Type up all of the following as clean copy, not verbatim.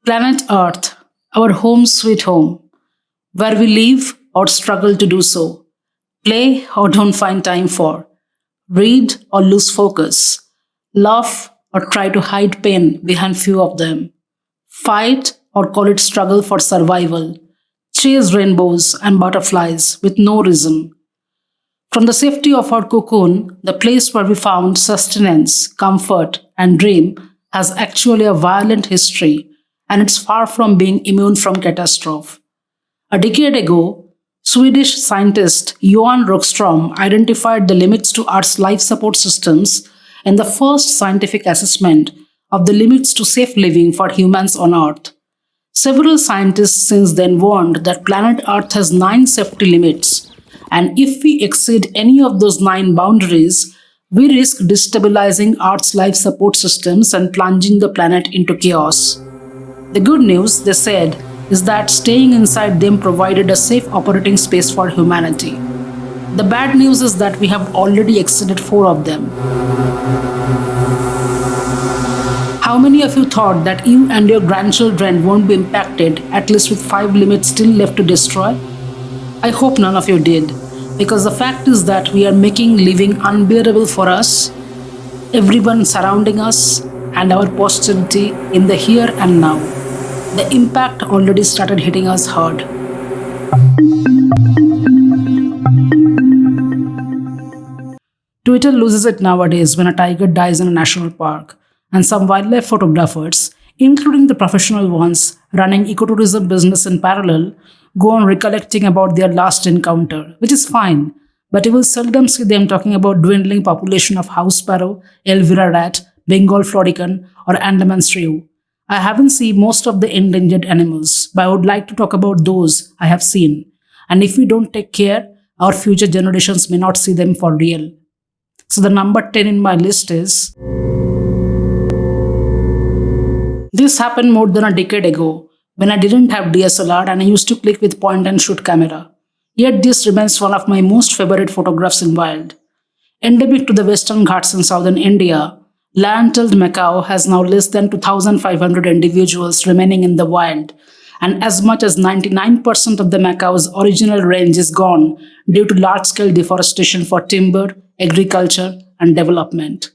Planet Earth, our home sweet home, where we live or struggle to do so, play or don't find time for, read or lose focus, laugh or try to hide pain behind few of them, fight or call it struggle for survival, chase rainbows and butterflies with no reason. From the safety of our cocoon, the place where we found sustenance, comfort, and dream has actually a violent history, and it's far from being immune from catastrophe. A decade ago, Swedish scientist Johan Rockström identified the limits to Earth's life support systems in the first scientific assessment of the limits to safe living for humans on Earth. Several scientists since then warned that planet Earth has 9 safety limits, and if we exceed any of those 9 boundaries, we risk destabilizing Earth's life support systems and plunging the planet into chaos. The good news, they said, is that staying inside them provided a safe operating space for humanity. The bad news is that we have already exceeded 4 of them. How many of you thought that you and your grandchildren won't be impacted, at least with 5 limits still left to destroy? I hope none of you did, because the fact is that we are making living unbearable for us, everyone surrounding us, and our posterity in the here and now. The impact already started hitting us hard. Twitter loses it nowadays when a tiger dies in a national park, and some wildlife photographers, including the professional ones running ecotourism business in parallel, go on recollecting about their last encounter, which is fine, but you will seldom see them talking about dwindling population of house sparrow, Elvira rat, Bengal florican, or Andaman shrew. I haven't seen most of the endangered animals, but I would like to talk about those I have seen. And if we don't take care, our future generations may not see them for real. So the number 10 in my list is... This happened more than a decade ago, when I didn't have DSLR and I used to click with point and shoot camera. Yet this remains one of my most favorite photographs in wild. Endemic to the Western Ghats in southern India, lion-tailed macaw has now less than 2,500 individuals remaining in the wild, and as much as 99% of the macaw's original range is gone due to large-scale deforestation for timber, agriculture, and development.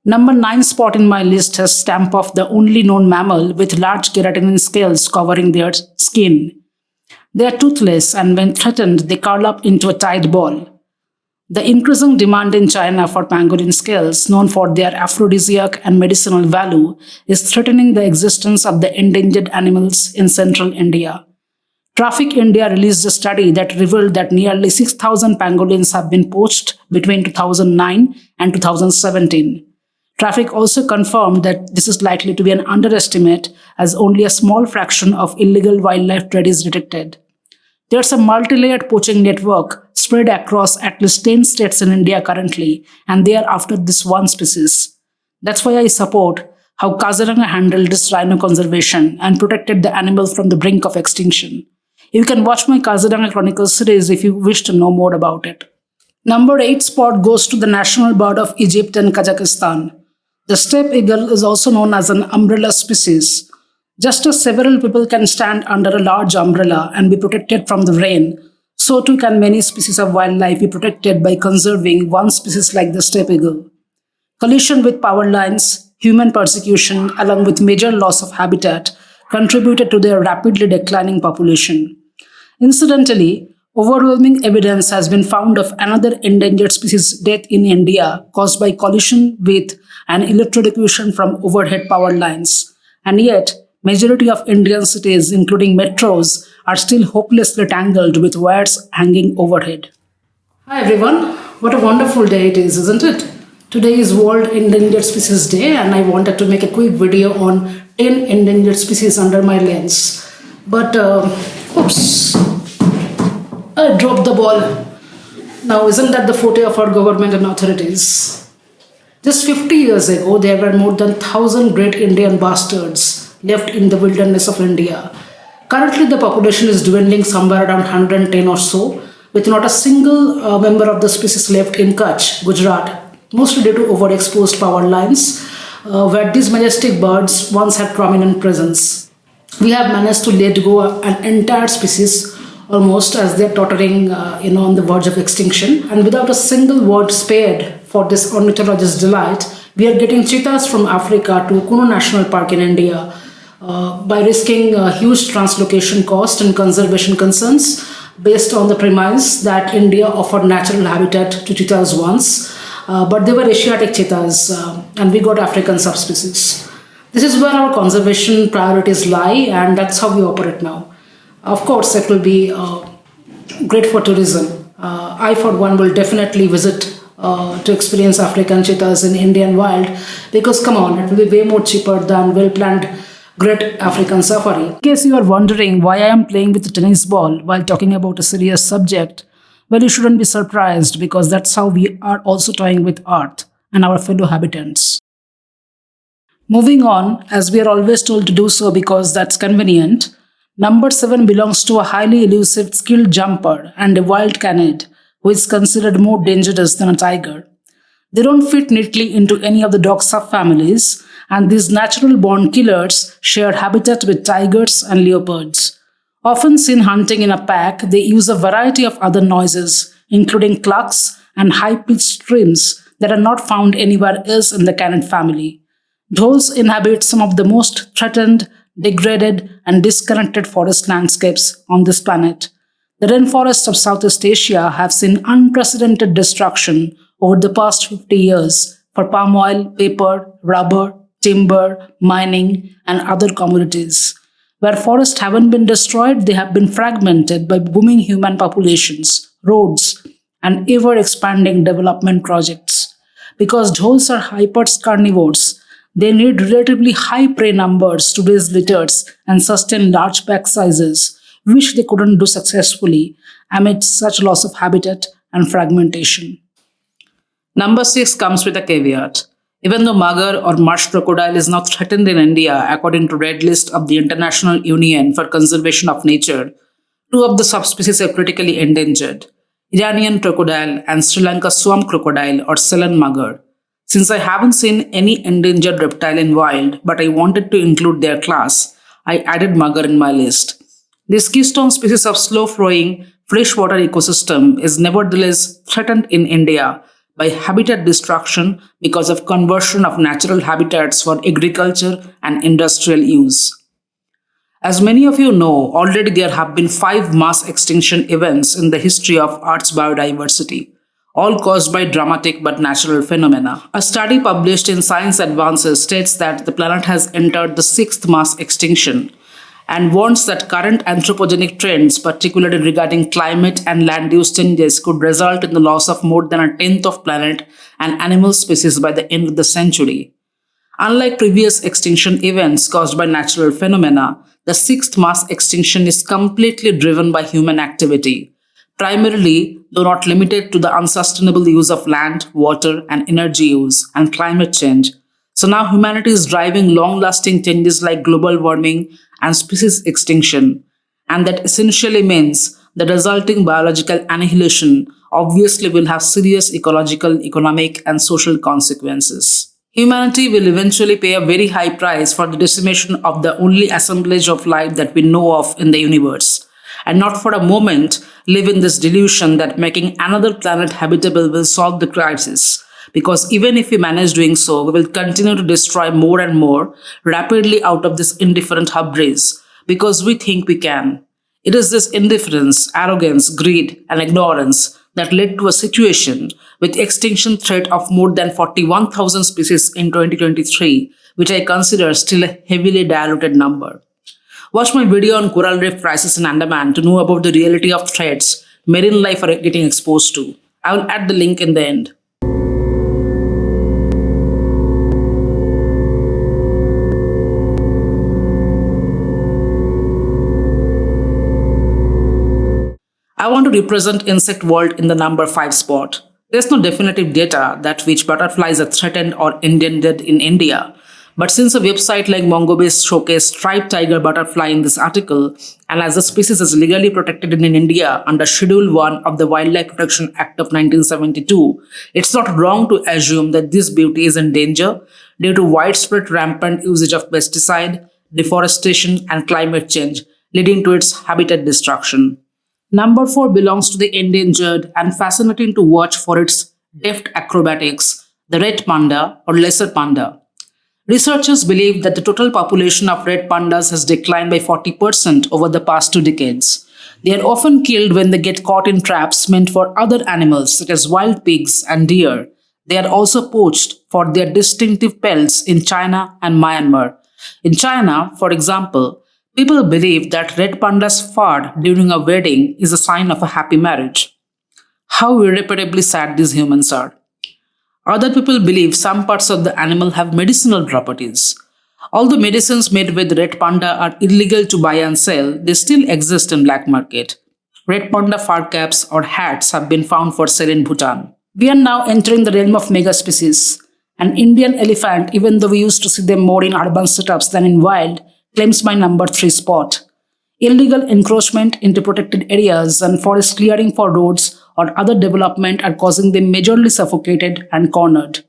Number 9 spot in my list has stamp of the only known mammal with large keratin scales covering their skin. They are toothless, and when threatened, they curl up into a tight ball. The increasing demand in China for pangolin scales, known for their aphrodisiac and medicinal value, is threatening the existence of the endangered animals in central India. Traffic India released a study that revealed that nearly 6,000 pangolins have been poached between 2009 and 2017. Traffic also confirmed that this is likely to be an underestimate, as only a small fraction of illegal wildlife trade is detected. There's a multi-layered poaching network spread across at least 10 states in India currently, and they are after this one species. That's why I support how Kaziranga handled this rhino conservation and protected the animal from the brink of extinction. You can watch my Kaziranga Chronicles series if you wish to know more about it. Number 8 spot goes to the national bird of Egypt and Kazakhstan. The steppe eagle is also known as an umbrella species. Just as several people can stand under a large umbrella and be protected from the rain, so too can many species of wildlife be protected by conserving one species like the steppe eagle. Collision with power lines, human persecution, along with major loss of habitat, contributed to their rapidly declining population. Incidentally, overwhelming evidence has been found of another endangered species death in India caused by collision with and electrocution from overhead power lines. And yet, majority of Indian cities, including metros, are still hopelessly tangled with wires hanging overhead. Hi everyone, what a wonderful day it is, isn't it? Today is World Endangered Species Day, and I wanted to make a quick video on 10 endangered species under my lens. But, oops, I dropped the ball. Now, isn't that the forte of our government and authorities? Just 50 years ago, there were more than 1,000 great Indian bastards left in the wilderness of India. Currently, the population is dwindling somewhere around 110 or so, with not a single member of the species left in Kutch, Gujarat, mostly due to overexposed power lines. where these majestic birds once had prominent presence. We have managed to let go an entire species almost as they're tottering on the verge of extinction. And without a single word spared for this ornithologist's delight, we are getting cheetahs from Africa to Kuno National Park in India by risking huge translocation cost and conservation concerns based on the premise that India offered natural habitat to cheetahs once, but they were Asiatic cheetahs and we got African subspecies. This is where our conservation priorities lie, and that's how we operate now. Of course, it will be great for tourism. I, for one, will definitely visit to experience African cheetahs in Indian wild because, come on, it will be way more cheaper than well planned great African safari. In case you are wondering why I am playing with a tennis ball while talking about a serious subject, well, you shouldn't be surprised because that's how we are also toying with Earth and our fellow habitants. Moving on, as we are always told to do so because that's convenient, number 7 belongs to a highly elusive skilled jumper and a wild canid who is considered more dangerous than a tiger. They don't fit neatly into any of the dog subfamilies, and these natural born killers share habitat with tigers and leopards. Often seen hunting in a pack, they use a variety of other noises, including clucks and high-pitched screams that are not found anywhere else in the canid family. Dholes inhabit some of the most threatened, degraded, and disconnected forest landscapes on this planet. The rainforests of Southeast Asia have seen unprecedented destruction over the past 50 years for palm oil, paper, rubber, timber, mining, and other commodities. Where forests haven't been destroyed, they have been fragmented by booming human populations, roads, and ever-expanding development projects. Because dholes are hyper carnivores, they need relatively high prey numbers to raise litters and sustain large pack sizes, which they couldn't do successfully amid such loss of habitat and fragmentation. Number 6 comes with a caveat. Even though magar or marsh crocodile is now threatened in India according to Red List of the International Union for Conservation of Nature, 2 of the subspecies are critically endangered, Iranian crocodile and Sri Lanka swamp crocodile or Ceylon magar. Since I haven't seen any endangered reptile in wild, but I wanted to include their class, I added magar in my list. This keystone species of slow-flowing freshwater ecosystem is nevertheless threatened in India by habitat destruction because of conversion of natural habitats for agriculture and industrial use. As many of you know, already there have been 5 mass extinction events in the history of Earth's biodiversity, all caused by dramatic but natural phenomena. A study published in Science Advances states that the planet has entered the 6th mass extinction and warns that current anthropogenic trends, particularly regarding climate and land use changes, could result in the loss of more than a tenth of planet and animal species by the end of the century. Unlike previous extinction events caused by natural phenomena, the 6th mass extinction is completely driven by human activity, primarily, though not limited to the unsustainable use of land, water, and energy use, and climate change. So now humanity is driving long-lasting changes like global warming and species extinction, and that essentially means the resulting biological annihilation obviously will have serious ecological, economic, and social consequences. Humanity will eventually pay a very high price for the decimation of the only assemblage of life that we know of in the universe, and not for a moment live in this delusion that making another planet habitable will solve the crisis. Because even if we manage doing so, we will continue to destroy more and more rapidly out of this indifferent hubris because we think we can. It is this indifference, arrogance, greed, and ignorance that led to a situation with extinction threat of more than 41,000 species in 2023, which I consider still a heavily diluted number. Watch my video on coral reef crisis in Andaman to know about the reality of threats marine life are getting exposed to. I will add the link in the end. I want to represent insect world in the number 5 spot. There's no definitive data that which butterflies are threatened or endangered in India. But since a website like MongoBase showcased striped tiger butterfly in this article, and as the species is legally protected in India under Schedule 1 of the Wildlife Protection Act of 1972, it's not wrong to assume that this beauty is in danger due to widespread rampant usage of pesticide, deforestation, and climate change, leading to its habitat destruction. Number 4 belongs to the endangered and fascinating to watch for its deft acrobatics, the red panda or lesser panda. Researchers believe that the total population of red pandas has declined by 40% over the past 2 decades. They are often killed when they get caught in traps meant for other animals such as wild pigs and deer. They are also poached for their distinctive pelts in China and Myanmar. In China, for example, people believe that red panda's fart during a wedding is a sign of a happy marriage. How irreparably sad these humans are. Other people believe some parts of the animal have medicinal properties. Although medicines made with red panda are illegal to buy and sell, they still exist in black market. Red panda fur caps or hats have been found for sale in Bhutan. We are now entering the realm of megaspecies. An Indian elephant, even though we used to see them more in urban setups than in wild, claims my number 3 spot. Illegal encroachment into protected areas and forest clearing for roads or other development are causing them majorly suffocated and cornered.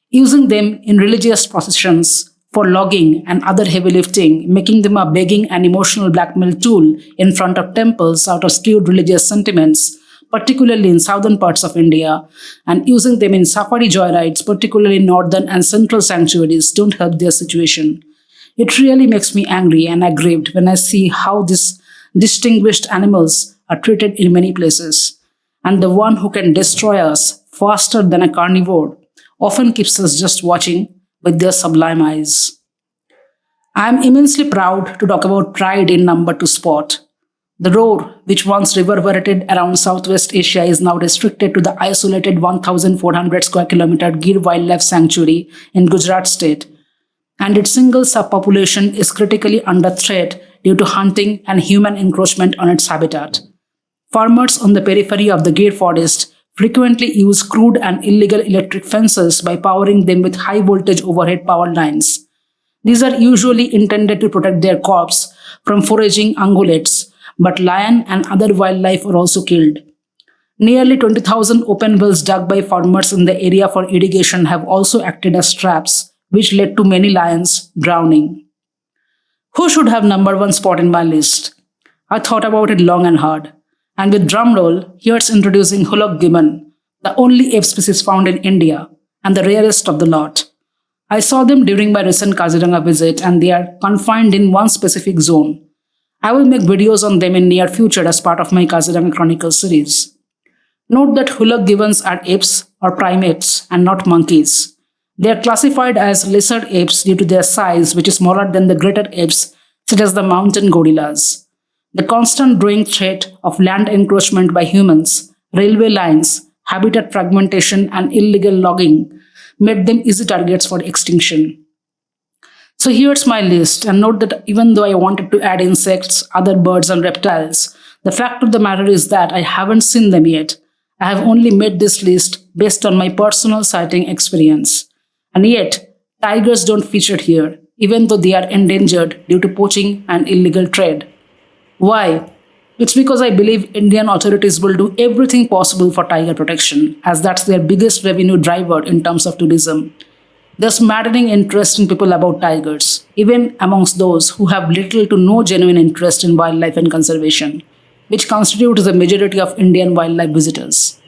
Using them in religious processions for logging and other heavy lifting, making them a begging and emotional blackmail tool in front of temples out of skewed religious sentiments, particularly in southern parts of India, and using them in safari joyrides, particularly in northern and central sanctuaries, don't help their situation. It really makes me angry and aggrieved when I see how these distinguished animals are treated in many places. And the one who can destroy us faster than a carnivore often keeps us just watching with their sublime eyes. I am immensely proud to talk about pride in number 2 spot. The roar, which once reverberated around Southwest Asia, is now restricted to the isolated 1,400 square kilometer Gir Wildlife Sanctuary in Gujarat state, and its single subpopulation is critically under threat due to hunting and human encroachment on its habitat. Farmers on the periphery of the Gir forest frequently use crude and illegal electric fences by powering them with high voltage overhead power lines. These are usually intended to protect their crops from foraging ungulates, but lion and other wildlife are also killed. Nearly 20,000 open wells dug by farmers in the area for irrigation have also acted as traps, which led to many lions drowning. Who should have number 1 spot in my list? I thought about it long and hard. And with drumroll, here's introducing Hulok gibbon, the only ape species found in India and the rarest of the lot. I saw them during my recent Kaziranga visit and they are confined in one specific zone. I will make videos on them in near future as part of my Kaziranga Chronicles series. Note that Hulok gibbons are apes or primates and not monkeys. They are classified as lesser apes due to their size, which is smaller than the greater apes such as the mountain gorillas. The constant growing threat of land encroachment by humans, railway lines, habitat fragmentation, and illegal logging made them easy targets for extinction. So here's my list, and note that even though I wanted to add insects, other birds, and reptiles, the fact of the matter is that I haven't seen them yet. I have only made this list based on my personal sighting experience. And yet, tigers don't feature here, even though they are endangered due to poaching and illegal trade. Why? It's because I believe Indian authorities will do everything possible for tiger protection, as that's their biggest revenue driver in terms of tourism. There's maddening interest in people about tigers, even amongst those who have little to no genuine interest in wildlife and conservation, which constitutes the majority of Indian wildlife visitors.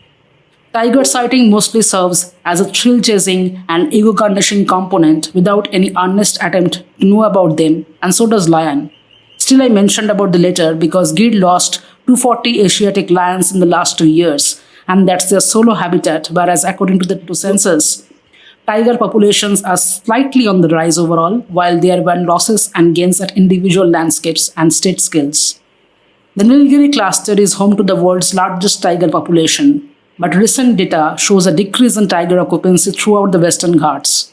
Tiger sighting mostly serves as a thrill-chasing and ego-garnishing component without any earnest attempt to know about them, and so does lion. Still, I mentioned about the latter because Gir lost 240 Asiatic lions in the last 2 years, and that's their solo habitat, whereas according to the census, tiger populations are slightly on the rise overall, while there were losses and gains at individual landscapes and state scales. The Nilgiri cluster is home to the world's largest tiger population, but recent data shows a decrease in tiger occupancy throughout the Western Ghats.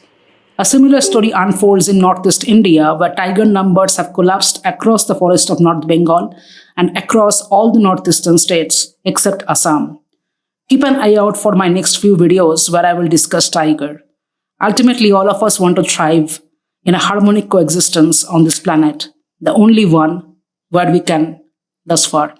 A similar story unfolds in northeast India, where tiger numbers have collapsed across the forest of North Bengal and across all the northeastern states except Assam. Keep an eye out for my next few videos where I will discuss tiger. Ultimately, all of us want to thrive in a harmonic coexistence on this planet, the only one where we can thus far.